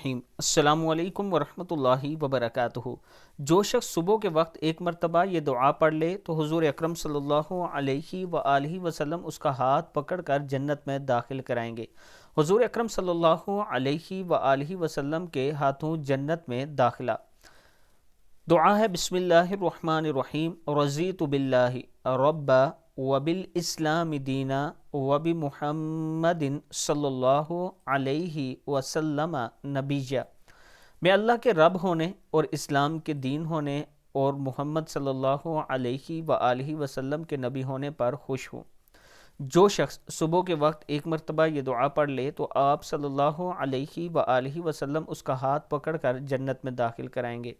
الرحیم السلام علیکم ورحمۃ اللہ وبرکاتہ۔ جو شخص صبح کے وقت ایک مرتبہ یہ دعا پڑھ لے تو حضور اکرم صلی اللہ علیہ وآلہ وسلم اس کا ہاتھ پکڑ کر جنت میں داخل کرائیں گے۔ حضور اکرم صلی اللہ علیہ وآلہ وسلم کے ہاتھوں جنت میں داخلہ۔ دعا ہے بسم اللہ الرحمن الرحیم، رضیت باللہ ربا وبالاسلام دینا وبمحمد صلی اللہ علیہ وسلم نبیہ۔ میں اللہ کے رب ہونے اور اسلام کے دین ہونے اور محمد صلی اللہ علیہ وآلہ وسلم کے نبی ہونے پر خوش ہوں۔ جو شخص صبح کے وقت ایک مرتبہ یہ دعا پڑھ لے تو آپ صلی اللہ علیہ وآلہ وسلم اس کا ہاتھ پکڑ کر جنت میں داخل کرائیں گے۔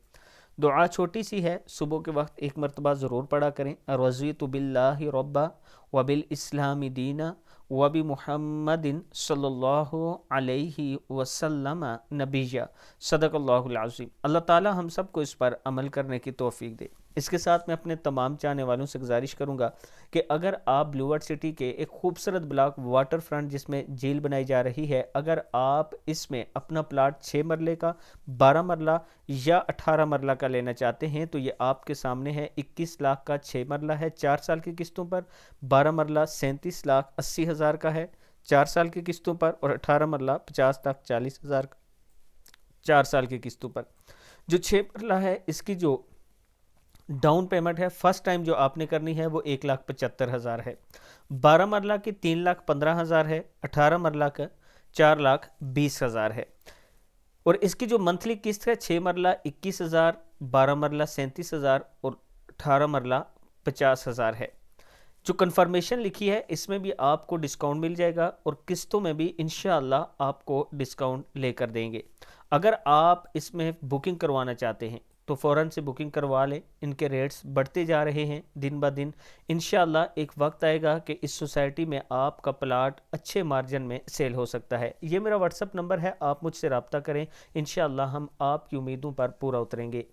دعا چھوٹی سی ہے، صبح کے وقت ایک مرتبہ ضرور پڑھا کریں۔ رضیت باللہ ربا وبالاسلام دینا وبمحمد صلی اللہ علیہ وسلم نبیہ۔ صدق اللہ العظیم۔ اللہ تعالی ہم سب کو اس پر عمل کرنے کی توفیق دے۔ اس کے ساتھ میں اپنے تمام چاہنے والوں سے گزارش کروں گا کہ اگر آپ بلیو ارتھ سٹی کے ایک خوبصورت بلاک واٹر فرنٹ جس میں جھیل بنائی جا رہی ہے، اگر آپ اس میں اپنا پلاٹ 6 مرلے کا، 12 مرلہ یا 18 مرلہ کا لینا چاہتے ہیں تو یہ آپ کے سامنے ہے۔ 21 لاکھ کا 6 مرلہ ہے 4 سال کی قسطوں پر، 12 مرلہ 37,80,000 کا ہے 4 سال کی قسطوں پر، اور 18 مرلہ 50,40,000 4 سال کی قسطوں پر۔ جو 6 مرلہ ہے اس کی جو ڈاؤن پیمنٹ ہے فرسٹ ٹائم جو آپ نے کرنی ہے وہ 1,75,000 ہے، 12 مرلہ کی 3,15,000 ہے، 18 مرلہ کا 4,20,000 ہے، اور اس کی جو منتھلی قسط ہے 6 مرلہ 21,000، 12 مرلہ 37,000 اور 18 مرلہ 50,000 ہے۔ جو کنفرمیشن لکھی ہے اس میں بھی آپ کو ڈسکاؤنٹ مل جائے گا اور قسطوں میں بھی انشاءاللہ آپ کو ڈسکاؤنٹ لے کر دیں گے۔ اگر آپ اس میں بکنگ کروانا چاہتے ہیں تو فوراً سے بکنگ کروا لیں، ان کے ریٹس بڑھتے جا رہے ہیں دن بہ دن۔ انشاءاللہ ایک وقت آئے گا کہ اس سوسائٹی میں آپ کا پلاٹ اچھے مارجن میں سیل ہو سکتا ہے۔ یہ میرا واٹس اپ نمبر ہے، آپ مجھ سے رابطہ کریں، انشاءاللہ ہم آپ کی امیدوں پر پورا اتریں گے۔